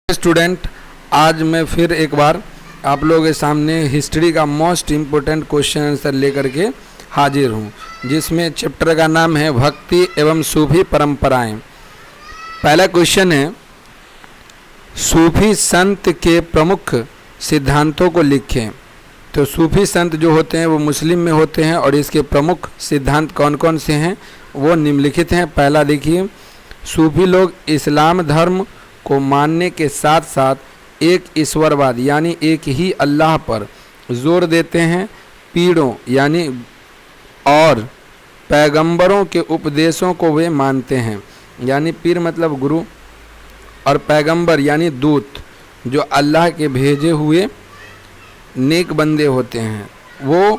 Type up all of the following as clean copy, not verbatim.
Student, आज मैं फिर एक बार आप लोगों के सामने हिस्ट्री का मोस्ट इम्पोर्टेंट क्वेश्चन आंसर लेकर के हाजिर हूँ, जिसमें चैप्टर का नाम है भक्ति एवं सूफी परंपराएं। पहला क्वेश्चन है, सूफी संत के प्रमुख सिद्धांतों को लिखें। तो सूफी संत जो होते हैं वो मुस्लिम में होते हैं और इसके प्रमुख सिद्धांत कौन कौन से हैं वो निम्नलिखित हैं। पहला देखिए, सूफी लोग इस्लाम धर्म को मानने के साथ साथ एक ईश्वरवाद यानी एक ही अल्लाह पर जोर देते हैं। पीरों यानी और पैगंबरों के उपदेशों को वे मानते हैं, यानी पीर मतलब गुरु, और पैगंबर यानी दूत जो अल्लाह के भेजे हुए नेक बंदे होते हैं वो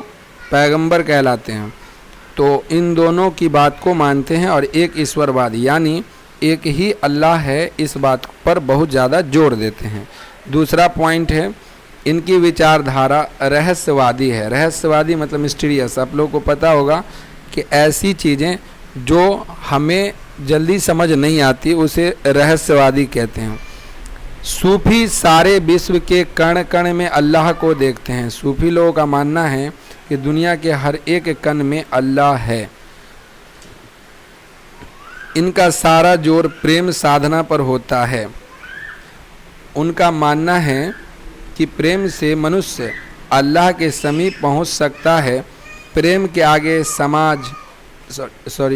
पैगंबर कहलाते हैं। तो इन दोनों की बात को मानते हैं और एक ईश्वरवाद यानी एक ही अल्लाह है, इस बात पर बहुत ज़्यादा जोर देते हैं। दूसरा पॉइंट है, इनकी विचारधारा रहस्यवादी है। रहस्यवादी मतलब मिस्टीरियस। आप लोगों को पता होगा कि ऐसी चीज़ें जो हमें जल्दी समझ नहीं आती उसे रहस्यवादी कहते हैं। सूफी सारे विश्व के कण कण में अल्लाह को देखते हैं। सूफी लोगों का मानना है कि दुनिया के हर एक कण में अल्लाह है। इनका सारा जोर प्रेम साधना पर होता है। उनका मानना है कि प्रेम से मनुष्य अल्लाह के समीप पहुंच सकता है। प्रेम के आगे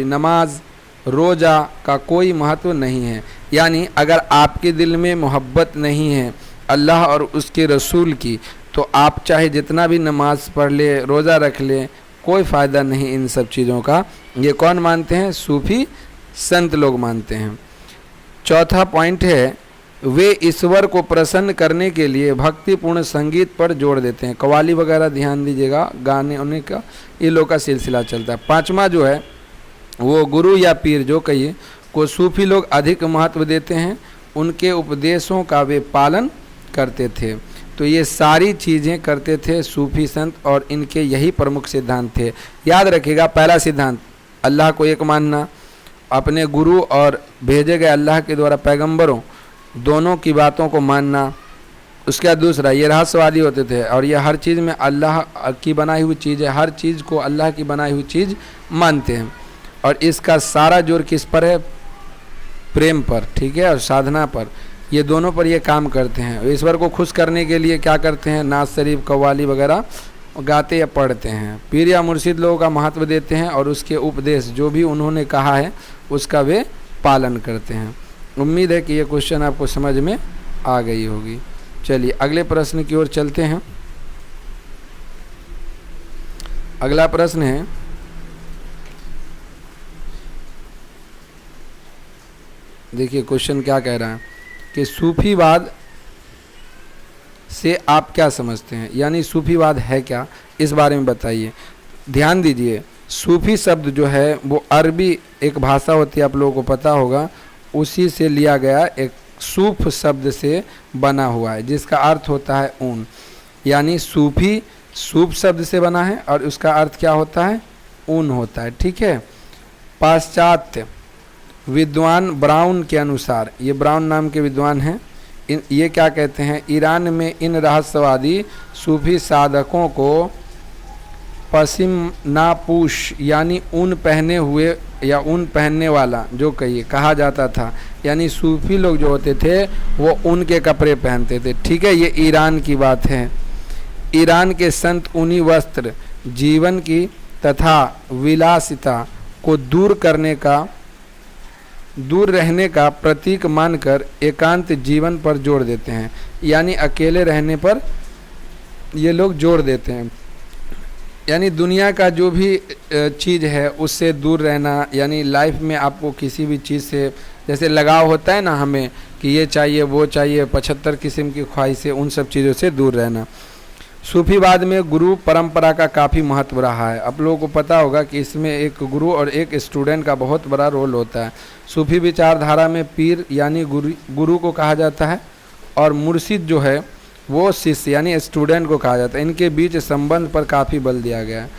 नमाज रोज़ा का कोई महत्व नहीं है। यानी अगर आपके दिल में मोहब्बत नहीं है अल्लाह और उसके रसूल की, तो आप चाहे जितना भी नमाज पढ़ ले, रोज़ा रख ले, कोई फ़ायदा नहीं इन सब चीज़ों का। ये कौन मानते हैं? सूफी संत लोग मानते हैं। चौथा पॉइंट है, वे ईश्वर को प्रसन्न करने के लिए भक्तिपूर्ण संगीत पर जोर देते हैं। कव्वाली वगैरह ध्यान दीजिएगा, गाने उन्हीं का ये लोग का सिलसिला चलता है। पांचवा जो है वो गुरु या पीर जो कहिए को सूफी लोग अधिक महत्व देते हैं। उनके उपदेशों का वे पालन करते थे। तो ये सारी चीज़ें करते थे सूफी संत और इनके यही प्रमुख सिद्धांत थे। याद रखिएगा, पहला सिद्धांत अल्लाह को एक मानना, अपने गुरु और भेजे गए अल्लाह के द्वारा पैगंबरों दोनों की बातों को मानना। उसके बाद दूसरा, ये रहस्यवादी होते थे और ये हर चीज़ में अल्लाह की बनाई हुई चीज़ है, हर चीज़ को अल्लाह की बनाई हुई चीज़ मानते हैं। और इसका सारा जोर किस पर है? प्रेम पर, ठीक है, और साधना पर। ये दोनों पर ये काम करते हैं। ईश्वर को खुश करने के लिए क्या करते हैं? नाज शरीफ कव्वाली वगैरह गाते या पढ़ते हैं। पीर या मुर्शिद लोगों का महत्व देते हैं और उसके उपदेश जो भी उन्होंने कहा है उसका वे पालन करते हैं। उम्मीद है कि ये क्वेश्चन आपको समझ में आ गई होगी। चलिए अगले प्रश्न की ओर चलते हैं। अगला प्रश्न है, देखिए क्वेश्चन क्या कह रहा है कि सूफीवाद से आप क्या समझते हैं, यानी सूफीवाद है क्या, इस बारे में बताइए। ध्यान दीजिए, सूफी शब्द जो है वो अरबी एक भाषा होती है, आप लोगों को पता होगा, उसी से लिया गया एक सूफ शब्द से बना हुआ है जिसका अर्थ होता है ऊन। यानी सूफी सूफ शब्द से बना है और उसका अर्थ क्या होता है? ऊन होता है, ठीक है। पाश्चात्य विद्वान ब्राउन के अनुसार, ये ब्राउन नाम के विद्वान हैं, ये क्या कहते हैं? ईरान में इन रहस्यवादी सूफी साधकों को पश्चिमनापूश यानी ऊन पहने हुए या ऊन पहनने वाला जो कहा जाता था। यानी सूफी लोग जो होते थे वो ऊन के कपड़े पहनते थे, ठीक है। ये ईरान की बात है। ईरान के संत ऊनी वस्त्र जीवन की तथा विलासिता को दूर रहने का प्रतीक मानकर एकांत जीवन पर जोर देते हैं। यानी अकेले रहने पर ये लोग जोर देते हैं। यानी दुनिया का जो भी चीज़ है उससे दूर रहना, यानी लाइफ में आपको किसी भी चीज़ से जैसे लगाव होता है ना हमें कि ये चाहिए वो चाहिए, 75 किस्म की ख्वाहिशें, उन सब चीज़ों से दूर रहना। सूफीवाद में गुरु परंपरा का काफ़ी महत्व रहा है। आप लोगों को पता होगा कि इसमें एक गुरु और एक स्टूडेंट का बहुत बड़ा रोल होता है। सूफी विचारधारा में पीर यानी गुरु को कहा जाता है और मुर्शिद जो है वो शिष्य यानी स्टूडेंट को कहा जाता है। इनके बीच संबंध पर काफ़ी बल दिया गया है।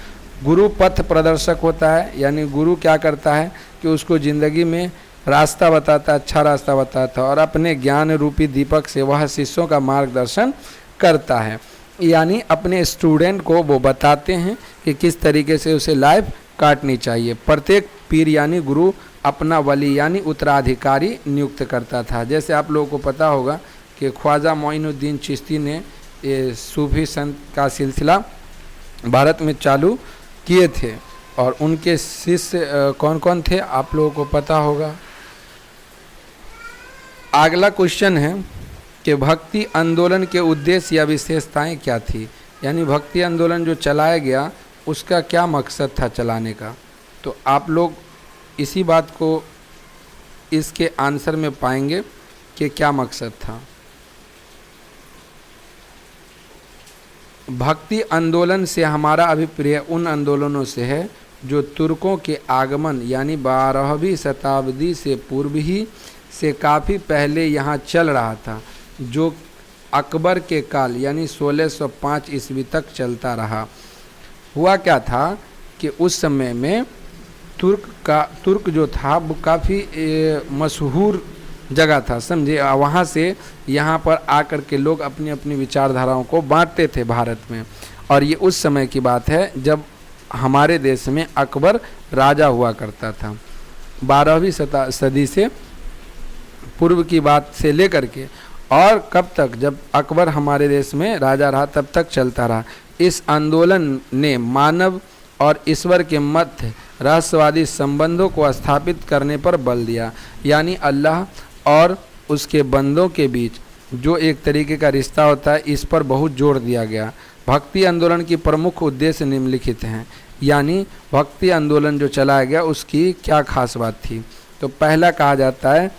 गुरु पथ प्रदर्शक होता है, यानी गुरु क्या करता है कि उसको ज़िंदगी में रास्ता बताता, अच्छा रास्ता बताता और अपने ज्ञान रूपी दीपक से वह शिष्यों का मार्गदर्शन करता है। यानी अपने स्टूडेंट को वो बताते हैं कि किस तरीके से उसे लाइफ काटनी चाहिए। प्रत्येक पीर यानी गुरु अपना वली यानी उत्तराधिकारी नियुक्त करता था। जैसे आप लोगों को पता होगा कि ख्वाजा मोइनुद्दीन चिश्ती ने ये सूफी संत का सिलसिला भारत में चालू किए थे और उनके शिष्य कौन कौन थे आप लोगों को पता होगा। अगला क्वेश्चन है कि भक्ति आंदोलन के उद्देश्य या विशेषताएं क्या थी। यानी भक्ति आंदोलन जो चलाया गया उसका क्या मकसद था चलाने का। तो आप लोग इसी बात को इसके आंसर में पाएंगे कि क्या मकसद था। भक्ति आंदोलन से हमारा अभिप्राय उन आंदोलनों से है जो तुर्कों के आगमन यानी 12वीं शताब्दी से पूर्व ही से काफ़ी पहले यहाँ चल रहा था, जो अकबर के काल यानी 1605 ईस्वी तक चलता रहा। हुआ क्या था कि उस समय में तुर्क जो था वो काफ़ी मशहूर जगह था, समझे। वहाँ से यहाँ पर आकर के लोग अपनी अपनी विचारधाराओं को बांटते थे भारत में। और ये उस समय की बात है जब हमारे देश में अकबर राजा हुआ करता था। 12वीं सदी से पूर्व की बात से लेकर के और कब तक, जब अकबर हमारे देश में राजा रहा तब तक चलता रहा। इस आंदोलन ने मानव और ईश्वर के मध्य रहस्यवादी संबंधों को स्थापित करने पर बल दिया। यानी अल्लाह और उसके बंदों के बीच जो एक तरीके का रिश्ता होता है, इस पर बहुत जोर दिया गया। भक्ति आंदोलन की प्रमुख उद्देश्य निम्नलिखित हैं। यानी भक्ति आंदोलन जो चलाया गया उसकी क्या खास बात थी। तो पहला कहा जाता है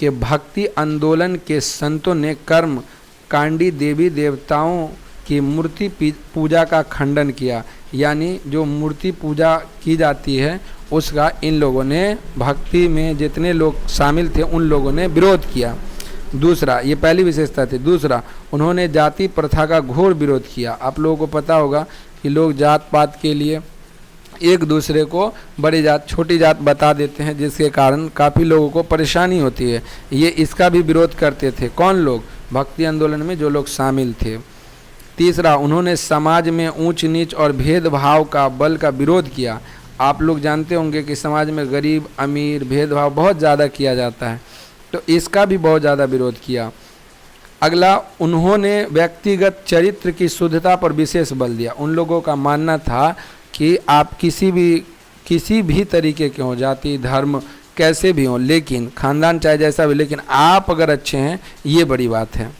कि भक्ति आंदोलन के संतों ने कर्म कांडी देवी देवताओं की मूर्ति पूजा का खंडन किया। यानी जो मूर्ति पूजा की जाती है उसका इन लोगों ने, भक्ति में जितने लोग शामिल थे उन लोगों ने विरोध किया। दूसरा, ये पहली विशेषता थी। दूसरा, उन्होंने जाति प्रथा का घोर विरोध किया। आप लोगों को पता होगा कि लोग जात पात के लिए एक दूसरे को बड़ी जात छोटी जात बता देते हैं, जिसके कारण काफ़ी लोगों को परेशानी होती है। ये इसका भी विरोध करते थे। कौन लोग? भक्ति आंदोलन में जो लोग शामिल थे। तीसरा, उन्होंने समाज में ऊंच नीच और भेदभाव का बल का विरोध किया। आप लोग जानते होंगे कि समाज में गरीब अमीर भेदभाव बहुत ज़्यादा किया जाता है, तो इसका भी बहुत ज़्यादा विरोध किया। अगला, उन्होंने व्यक्तिगत चरित्र की शुद्धता पर विशेष बल दिया। उन लोगों का मानना था कि आप किसी भी तरीके के हों, जाति धर्म कैसे भी हों, लेकिन खानदान चाहे जैसा भी, लेकिन आप अगर अच्छे हैं ये बड़ी बात है।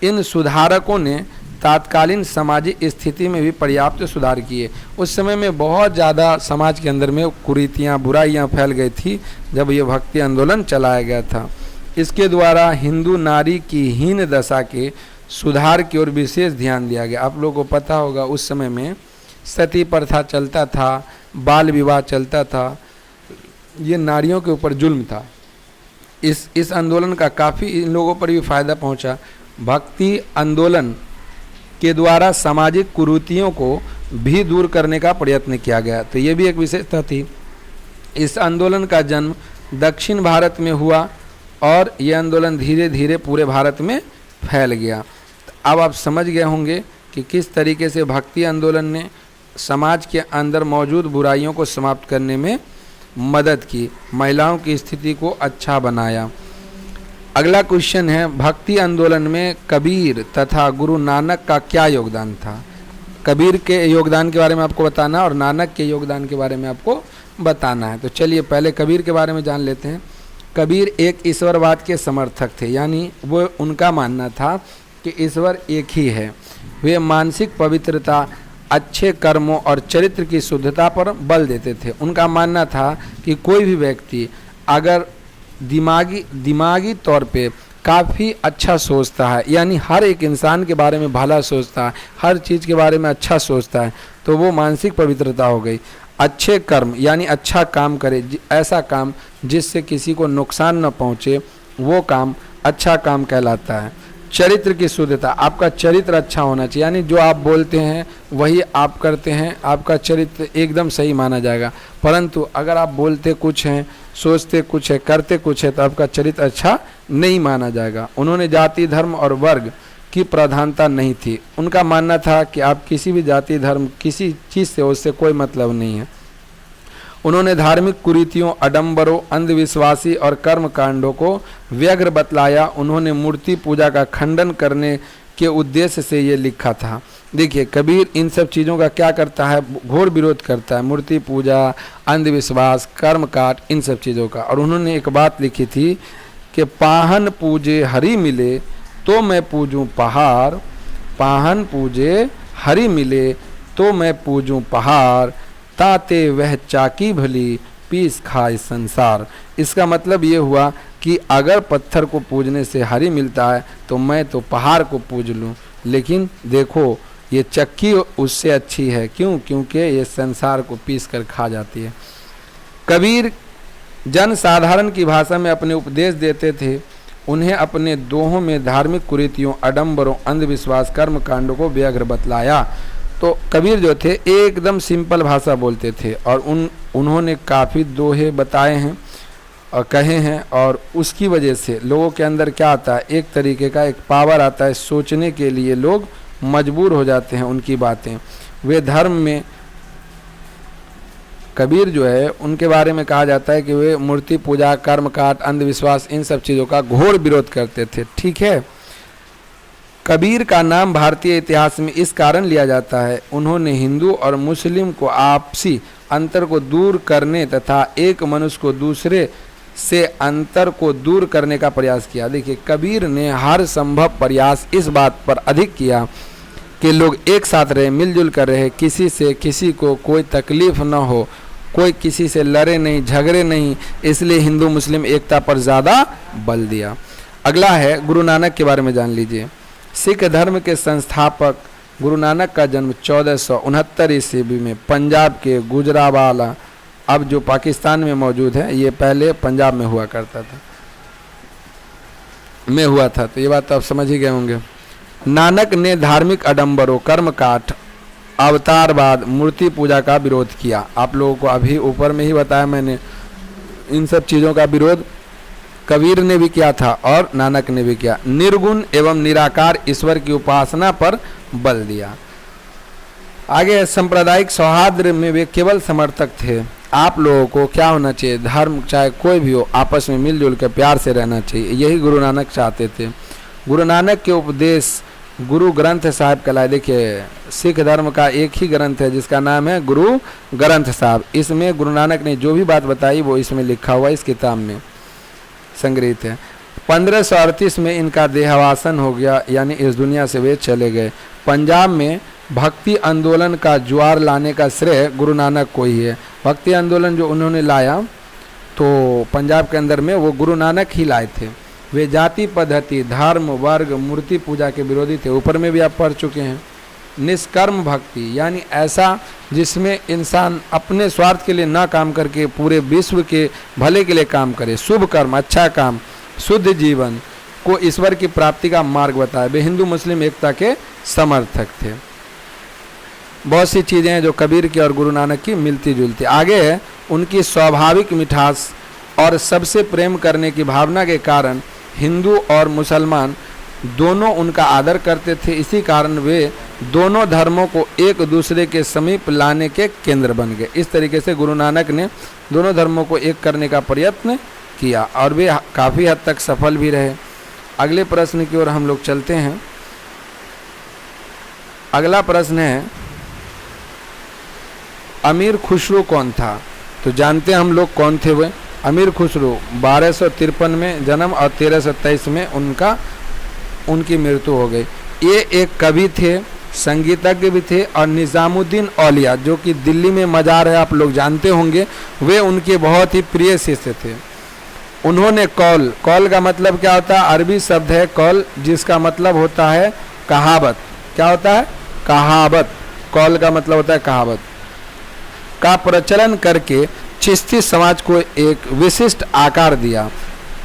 इन सुधारकों ने तात्कालीन सामाजिक स्थिति में भी पर्याप्त सुधार किए। उस समय में बहुत ज़्यादा समाज के अंदर में कुरीतियाँ बुराइयाँ फैल गई थी जब ये भक्ति आंदोलन चलाया गया था। इसके द्वारा हिंदू नारी की हीन दशा के सुधार की ओर विशेष ध्यान दिया गया। आप लोगों को पता होगा उस समय में सती प्रथा चलता था, बाल विवाह चलता था, ये नारियों के ऊपर जुल्म था। इस आंदोलन का काफ़ी इन लोगों पर भी फ़ायदा पहुंचा। भक्ति आंदोलन के द्वारा सामाजिक कुरीतियों को भी दूर करने का प्रयत्न किया गया, तो ये भी एक विशेषता थी। इस आंदोलन का जन्म दक्षिण भारत में हुआ और ये आंदोलन धीरे धीरे पूरे भारत में फैल गया। अब आप समझ गए होंगे कि किस तरीके से भक्ति आंदोलन ने समाज के अंदर मौजूद बुराइयों को समाप्त करने में मदद की, महिलाओं की स्थिति को अच्छा बनाया। अगला क्वेश्चन है, भक्ति आंदोलन में कबीर तथा गुरु नानक का क्या योगदान था। कबीर के योगदान के बारे में आपको बताना और नानक के योगदान के बारे में आपको बताना है। तो चलिए पहले कबीर के बारे में जान लेते हैं। कबीर एक ईश्वरवाद के समर्थक थे। यानी वो उनका मानना था कि ईश्वर एक ही है। वे मानसिक पवित्रता, अच्छे कर्मों और चरित्र की शुद्धता पर बल देते थे। उनका मानना था कि कोई भी व्यक्ति अगर दिमागी तौर पे काफ़ी अच्छा सोचता है, यानी हर एक इंसान के बारे में भला सोचता है, हर चीज़ के बारे में अच्छा सोचता है, तो वो मानसिक पवित्रता हो गई। अच्छे कर्म यानी अच्छा काम करे, ऐसा काम जिससे किसी को नुकसान न पहुँचे, वो काम अच्छा काम कहलाता है। चरित्र की शुद्धता, आपका चरित्र अच्छा होना चाहिए, यानी जो आप बोलते हैं वही आप करते हैं, आपका चरित्र एकदम सही माना जाएगा। परंतु अगर आप बोलते कुछ हैं, सोचते कुछ है, करते कुछ है, तो आपका चरित्र अच्छा नहीं माना जाएगा। उन्होंने जाति, धर्म और वर्ग की प्रधानता नहीं थी। उनका मानना था कि आप किसी भी जाति, धर्म, किसी चीज़ से, उससे कोई मतलब नहीं है। उन्होंने धार्मिक कुरीतियों, आडंबरों, अंधविश्वासी और कर्म कांडों को व्यग्र बतलाया। उन्होंने मूर्ति पूजा का खंडन करने के उद्देश्य से ये लिखा था। देखिए, कबीर इन सब चीज़ों का क्या करता है, घोर विरोध करता है, मूर्ति पूजा, अंधविश्वास, कर्मकांड, इन सब चीज़ों का। और उन्होंने एक बात लिखी थी कि पाहन पूजे हरि मिले तो मैं पूजूं पहाड़, पाहन पूजे हरि मिले तो मैं पूजूं पहाड़, ताते वह चाकी भली पीस खाए संसार। इसका मतलब ये हुआ कि अगर पत्थर को पूजने से हरि मिलता है तो मैं तो पहाड़ को पूज लूँ, लेकिन देखो ये चक्की उससे अच्छी है। क्यों? क्योंकि ये संसार को पीस कर खा जाती है। कबीर जन साधारण की भाषा में अपने उपदेश देते थे। उन्हें अपने दोहों में धार्मिक कुरीतियों, आडंबरों, अंधविश्वास, कर्म कांडों को व्यग्र बतलाया। तो कबीर जो थे एकदम सिंपल भाषा बोलते थे और उन्होंने काफ़ी दोहे बताए हैं और कहे हैं, और उसकी वजह से लोगों के अंदर क्या आता है, एक तरीके का एक पावर आता है, सोचने के लिए लोग मजबूर हो जाते हैं उनकी बातें। वे धर्म में, कबीर जो है उनके बारे में कहा जाता है कि वे मूर्ति पूजा, कर्मकांड, अंधविश्वास, इन सब चीज़ों का घोर विरोध करते थे। ठीक है, कबीर का नाम भारतीय इतिहास में इस कारण लिया जाता है, उन्होंने हिंदू और मुस्लिम को आपसी अंतर को दूर करने तथा एक मनुष्य को दूसरे से अंतर को दूर करने का प्रयास किया। देखिए, कबीर ने हर संभव प्रयास इस बात पर अधिक किया कि लोग एक साथ रहे, मिलजुल कर रहे, किसी से किसी को कोई तकलीफ न हो, कोई किसी से लड़े नहीं, झगड़े नहीं, इसलिए हिंदू मुस्लिम एकता पर ज़्यादा बल दिया। अगला है गुरु नानक के बारे में जान लीजिए। सिख धर्म के संस्थापक गुरु नानक का जन्म 1469 ईस्वी में पंजाब के गुजरावाला, अब जो पाकिस्तान में मौजूद है, ये पहले पंजाब में हुआ करता था, में हुआ था, तो ये बात तो आप समझ ही गए होंगे। नानक ने धार्मिक आडंबरों, कर्मकांड, अवतारवाद, मूर्ति पूजा का विरोध किया। आप लोगों को अभी ऊपर में ही बताया मैंने, इन सब चीज़ों का विरोध कबीर ने भी किया था और नानक ने भी किया। निर्गुण एवं निराकार ईश्वर की उपासना पर बल दिया। आगे सांप्रदायिक सौहार्द में वे केवल समर्थक थे। आप लोगों को क्या होना चाहिए, धर्म चाहे कोई भी हो, आपस में मिलजुल कर प्यार से रहना चाहिए, यही गुरु नानक चाहते थे। गुरु नानक के उपदेश गुरु ग्रंथ साहिब कहलाए। देखिए, सिख धर्म का एक ही ग्रंथ है जिसका नाम है गुरु ग्रंथ साहिब। इसमें गुरु नानक ने जो भी बात बताई वो इसमें लिखा हुआ, इस किताब में संग्रहित है। 1538 में इनका देहावसान हो गया, यानी इस दुनिया से वे चले गए। पंजाब में भक्ति आंदोलन का ज्वार लाने का श्रेय गुरु नानक को ही है। भक्ति आंदोलन जो उन्होंने लाया तो पंजाब के अंदर में वो गुरु नानक ही लाए थे। वे जाति पद्धति, धर्म, वर्ग, मूर्ति पूजा के विरोधी थे, ऊपर में भी आप पढ़ चुके हैं। निष्कर्म भक्ति, यानी ऐसा जिसमें इंसान अपने स्वार्थ के लिए ना काम करके पूरे विश्व के भले के लिए काम करे। शुभ कर्म, अच्छा काम, शुद्ध जीवन को ईश्वर की प्राप्ति का मार्ग बताया। वे हिंदू मुस्लिम एकता के समर्थक थे। बहुत सी चीज़ें हैं जो कबीर की और गुरु नानक की मिलती जुलती। आगे है उनकी स्वाभाविक मिठास और सबसे प्रेम करने की भावना के कारण हिंदू और मुसलमान दोनों उनका आदर करते थे। इसी कारण वे दोनों धर्मों को एक दूसरे के समीप लाने के केंद्र बन गए। इस तरीके से गुरु नानक ने दोनों धर्मों को एक करने का प्रयत्न किया और वे काफ़ी हद तक सफल भी रहे। अगले प्रश्न की ओर हम लोग चलते हैं। अगला प्रश्न है, अमीर खुसरो कौन था? तो जानते हैं हम लोग कौन थे वे। अमीर खुसरो 1253 में जन्म और 1323 में उनकी मृत्यु हो गई। ये एक कवि थे, संगीतज्ञ भी थे और निज़ामुद्दीन औलिया जो कि दिल्ली में मज़ार है, आप लोग जानते होंगे, वे उनके बहुत ही प्रिय शिष्य थे। उन्होंने कौल, कौल का मतलब क्या होता है? अरबी शब्द है कौल, जिसका मतलब होता है कहावत। क्या होता है? कहावत। कौल का मतलब होता है कहावत का प्रचलन करके चिश्ती समाज को एक विशिष्ट आकार दिया।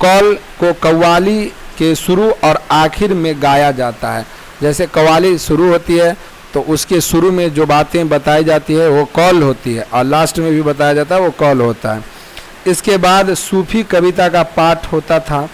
कौल को कव्वाली के शुरू और आखिर में गाया जाता है। जैसे कव्वाली शुरू होती है तो उसके शुरू में जो बातें बताई जाती है वो कौल होती है, और लास्ट में भी बताया जाता है वो कौल होता है। इसके बाद सूफी कविता का पाठ होता था,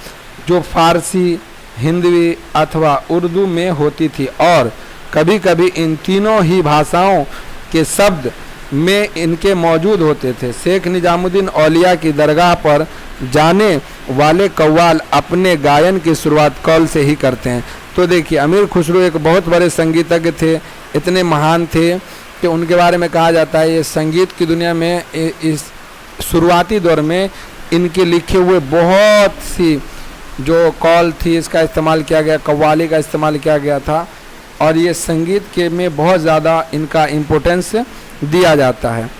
जो फारसी, हिंदी अथवा उर्दू में होती थी, और कभी कभी इन तीनों ही भाषाओं के शब्द में इनके मौजूद होते थे। शेख निजामुद्दीन औलिया की दरगाह पर जाने वाले कव्वाल अपने गायन की शुरुआत कौल से ही करते हैं। तो देखिए, अमीर खुसरो एक बहुत बड़े संगीतज्ञ थे, इतने महान थे कि उनके बारे में कहा जाता है ये संगीत की दुनिया में इस शुरुआती दौर में इनके लिखे हुए बहुत सी जो कौल थी इसका इस्तेमाल किया गया, कव्वाली का इस्तेमाल किया गया था, और ये संगीत के में बहुत ज़्यादा इनका इम्पोर्टेंस दिया जाता है।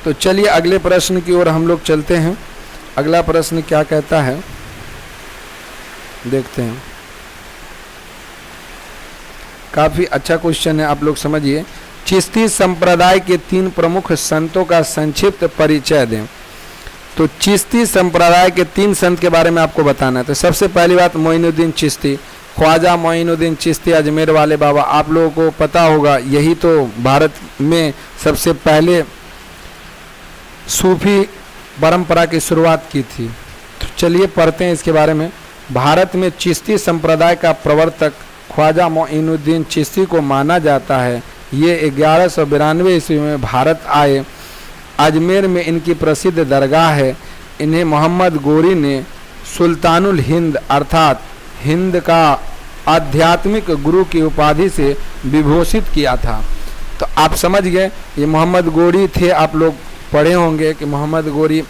तो चलिए अगले प्रश्न की ओर हम लोग चलते हैं। अगला प्रश्न क्या कहता है देखते हैं। काफ़ी अच्छा क्वेश्चन है, आप लोग समझिए। चिश्ती संप्रदाय के 3 प्रमुख संतों का संक्षिप्त परिचय दें। तो चिश्ती संप्रदाय के 3 संत के बारे में आपको बताना है। तो सबसे पहली बात, मोइनुद्दीन चिश्ती, ख्वाजा मोइनुद्दीन चिश्ती अजमेर वाले बाबा। आप लोगों को पता होगा यही तो भारत में सबसे पहले सूफी परंपरा की शुरुआत की थी। तो चलिए पढ़ते हैं इसके बारे में। भारत में चिश्ती संप्रदाय का प्रवर्तक ख्वाजा मोइनुद्दीन चिश्ती को माना जाता है। ये 1192 ईस्वी में भारत आए। अजमेर में इनकी प्रसिद्ध दरगाह है। इन्हें मोहम्मद गोरी ने सुल्तानुल हिंद अर्थात हिंद का आध्यात्मिक गुरु की उपाधि से विभूषित किया था। तो आप समझ गए ये मोहम्मद गोरी थे। आप लोग पढ़े होंगे कि मोहम्मद गोरी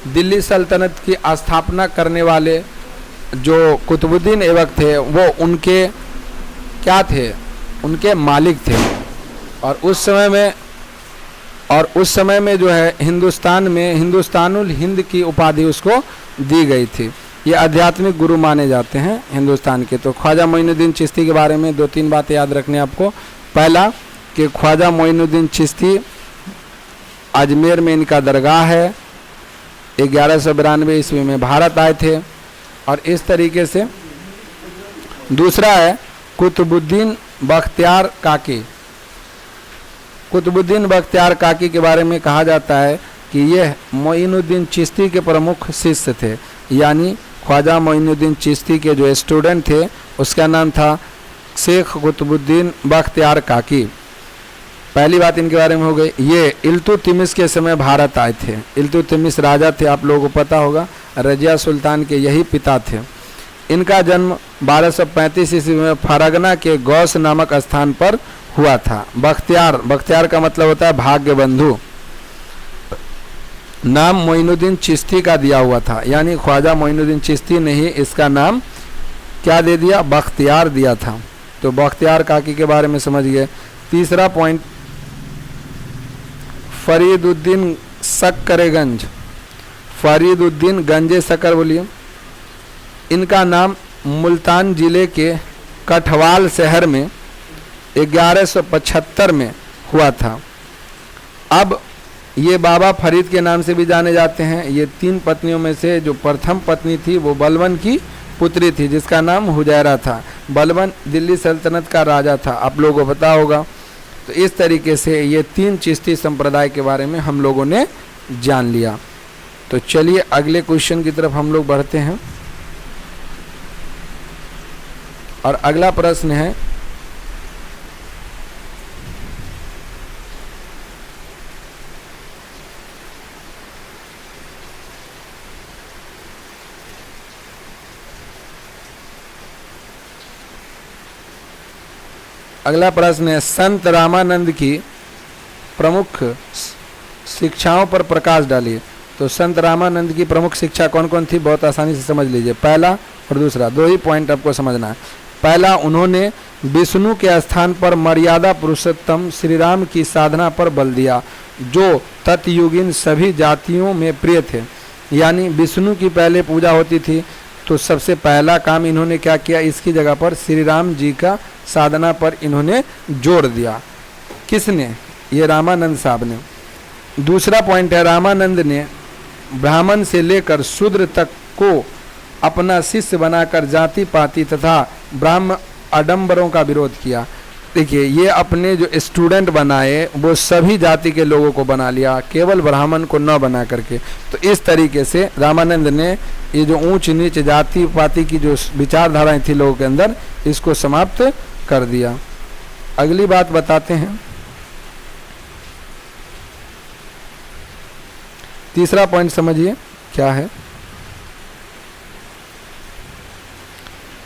दिल्ली सल्तनत की स्थापना करने वाले जो कुतुबुद्दीन ऐबक थे वो उनके क्या थे, उनके मालिक थे। और उस समय में जो है हिंदुस्तान में हिंदुस्तानुल हिंद की उपाधि उसको दी गई थी। ये आध्यात्मिक गुरु माने जाते हैं हिंदुस्तान के। तो ख्वाजा मोइनुद्दीन चिश्ती के बारे में 2-3 बातें याद रखनी आपको। पहला कि ख्वाजा मोइनुद्दीन चिश्ती अजमेर में इनका दरगाह है। 1192 ईस्वी में भारत आए थे। और इस तरीके से दूसरा है कुतुबुद्दीन बख्तियार काकी। कुतुबुद्दीन बख्तियार काकी के बारे में कहा जाता है कि यह मोइनुद्दीन चिश्ती के प्रमुख शिष्य थे। यानी ख्वाजा मोइनुद्दीन चिश्ती के जो स्टूडेंट थे उसका नाम था शेख कुतुबुद्दीन बख्तियार काकी। पहली बात इनके बारे में हो गई। ये इल्तुतमिश के समय भारत आए थे। इल्तुतमिश राजा थे, आप लोगों को पता होगा, रजिया सुल्तान के यही पिता थे। इनका जन्म 1235 ईस्वी में फरगना के गौस नामक स्थान पर हुआ था। बख्तियार का मतलब होता है भाग्य बंधु। नाम मोइनुद्दीन चिश्ती का दिया हुआ था, यानी ख्वाजा मोइनुद्दीन चिश्ती ने ही इसका नाम क्या दे दिया, बख्तियार दिया था। तो बख्तियार काकी के बारे में समझ गए। तीसरा पॉइंट, फरीदुद्दीन सक्करेगंज। फरीदुद्दीन गंजे शक्कर बोलिए। इनका नाम मुल्तान जिले के कठवाल शहर में 1175 में हुआ था। अब ये बाबा फरीद के नाम से भी जाने जाते हैं। ये 3 पत्नियों में से जो प्रथम पत्नी थी वो बलबन की पुत्री थी जिसका नाम हुजैरा था। बलबन दिल्ली सल्तनत का राजा था, आप लोगों को पता होगा। तो इस तरीके से ये 3 चिश्ती संप्रदाय के बारे में हम लोगों ने जान लिया। तो चलिए अगले क्वेश्चन की तरफ हम लोग बढ़ते हैं। और अगला प्रश्न है, संत रामानंद की प्रमुख शिक्षाओं पर प्रकाश डालिए। तो संत रामानंद की प्रमुख शिक्षा कौन कौन थी, बहुत आसानी से समझ लीजिए। पहला और दूसरा 2 ही पॉइंट आपको समझना है। पहला, उन्होंने विष्णु के स्थान पर मर्यादा पुरुषोत्तम श्री राम की साधना पर बल दिया, जो तत्युगीन सभी जातियों में प्रिय थे। यानी विष्णु की पहले पूजा होती थी, तो सबसे पहला काम इन्होंने क्या किया, इसकी जगह पर श्री राम जी का साधना पर इन्होंने जोर दिया। किसने, ये रामानंद साहब ने। दूसरा पॉइंट है, रामानंद ने ब्राह्मण से लेकर शूद्र तक को अपना शिष्य बनाकर जाति पाति तथा ब्राह्मण आडंबरों का विरोध किया। देखिए, ये अपने जो स्टूडेंट बनाए वो सभी जाति के लोगों को बना लिया, केवल ब्राह्मण को न बना करके। तो इस तरीके से रामानंद ने ये जो ऊंच नीच जाति पाति की जो विचारधाराएं थी लोगों के अंदर, इसको समाप्त कर दिया। अगली बात बताते हैं, तीसरा पॉइंट समझिए क्या है।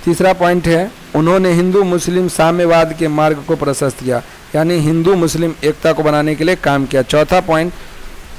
तीसरा पॉइंट है, उन्होंने हिंदू मुस्लिम साम्यवाद के मार्ग को प्रशस्त किया, यानी हिंदू मुस्लिम एकता को बनाने के लिए काम किया। चौथा पॉइंट,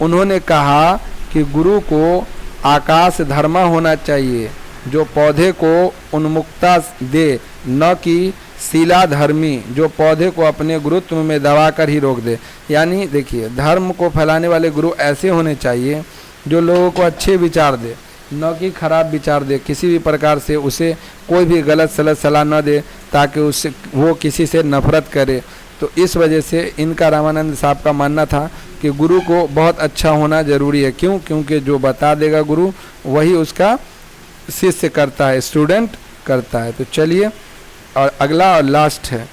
उन्होंने कहा कि गुरु को आकाश धर्मा होना चाहिए, जो पौधे को उन्मुक्ता दे, न कि शिला धर्मी, जो पौधे को अपने गुरुत्व में दबाकर ही रोक दे। यानी देखिए, धर्म को फैलाने वाले गुरु ऐसे होने चाहिए जो लोगों को अच्छे विचार दे, न कि खराब विचार दे, किसी भी प्रकार से उसे कोई भी गलत सलत सलाह न दे ताकि उससे वो किसी से नफरत करे। तो इस वजह से इनका, रामानंद साहब का मानना था कि गुरु को बहुत अच्छा होना जरूरी है। क्यों? क्योंकि जो बता देगा गुरु वही उसका शिष्य करता है, स्टूडेंट करता है। तो चलिए, और अगला और लास्ट है,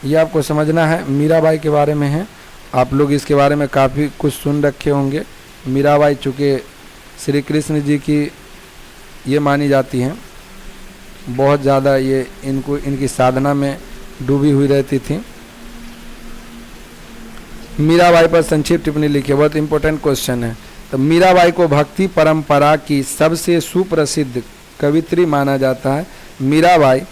ये आपको समझना है, मीराबाई के बारे में है। आप लोग इसके बारे में काफ़ी कुछ सुन रखे होंगे। मीराबाई चूँकि श्री कृष्ण जी की ये मानी जाती हैं, बहुत ज़्यादा ये इनको इनकी साधना में डूबी हुई रहती थी। मीराबाई पर संक्षिप्त टिप्पणी लिखी, बहुत इंपॉर्टेंट क्वेश्चन है। तो मीराबाई को भक्ति परंपरा की सबसे सुप्रसिद्ध कवित्री माना जाता है। मीराबाई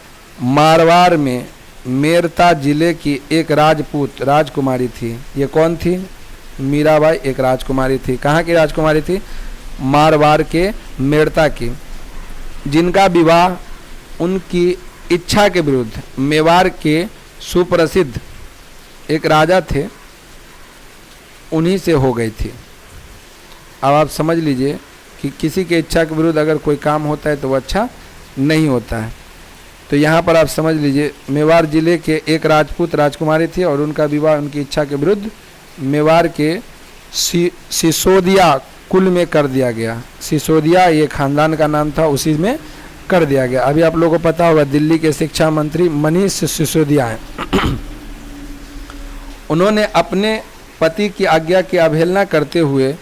मारवाड़ में मेरता जिले की एक राजपूत राजकुमारी थी। ये कौन थी? मीराबाई एक राजकुमारी थी। कहाँ की राजकुमारी थी? मारवाड़ के मेरता की, जिनका विवाह उनकी इच्छा के विरुद्ध मेवाड़ के सुप्रसिद्ध एक राजा थे, उन्हीं से हो गई थी। अब आप समझ लीजिए कि किसी के इच्छा के विरुद्ध अगर कोई काम होता है तो वो अच्छा नहीं होता है। तो यहाँ पर आप समझ लीजिए, मेवाड़ जिले के एक राजपूत राजकुमारी थी और उनका विवाह उनकी इच्छा के विरुद्ध मेवाड़ के सिसोदिया कुल में कर दिया गया। सिसोदिया ये खानदान का नाम था, उसी में कर दिया गया। अभी आप लोगों को पता होगा, दिल्ली के शिक्षा मंत्री मनीष सिसोदिया हैं। उन्होंने अपने पति की आज्ञा की अवहेलना करते हुए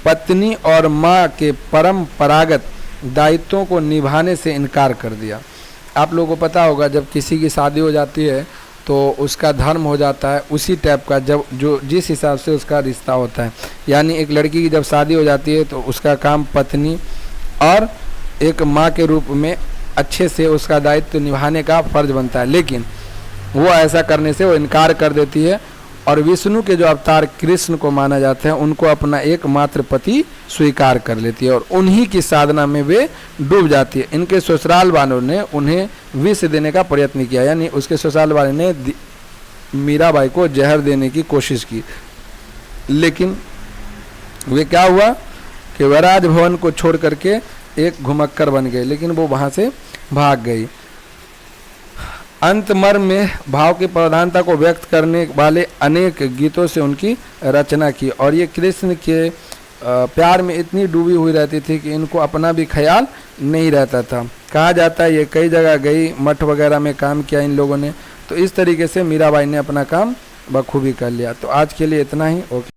पत्नी और मां के परंपरागत दायित्वों को निभाने से इनकार कर दिया। आप लोगों को पता होगा, जब किसी की शादी हो जाती है तो उसका धर्म हो जाता है उसी टाइप का, जब जो जिस हिसाब से उसका रिश्ता होता है। यानी एक लड़की की जब शादी हो जाती है तो उसका काम पत्नी और एक माँ के रूप में अच्छे से उसका दायित्व निभाने का फर्ज बनता है, लेकिन वो ऐसा करने से वो इनकार कर देती है और विष्णु के जो अवतार कृष्ण को माना जाते हैं उनको अपना एकमात्र पति स्वीकार कर लेती है और उन्हीं की साधना में वे डूब जाती है। इनके ससुराल वालों ने उन्हें विष देने का प्रयत्न किया, यानी उसके ससुराल वाले ने मीराबाई को जहर देने की कोशिश की, लेकिन वे क्या हुआ कि वह राजभवन को छोड़ करके एक घुमक्कर बन गए, लेकिन वो वहाँ से भाग गई। अंतमर्म में भाव की प्रधानता को व्यक्त करने वाले अनेक गीतों से उनकी रचना की और ये कृष्ण के प्यार में इतनी डूबी हुई रहती थी कि इनको अपना भी ख्याल नहीं रहता था। कहा जाता है ये कई जगह गई, मठ वगैरह में काम किया इन लोगों ने। तो इस तरीके से मीराबाई ने अपना काम बखूबी कर लिया। तो आज के लिए इतना ही। ओके।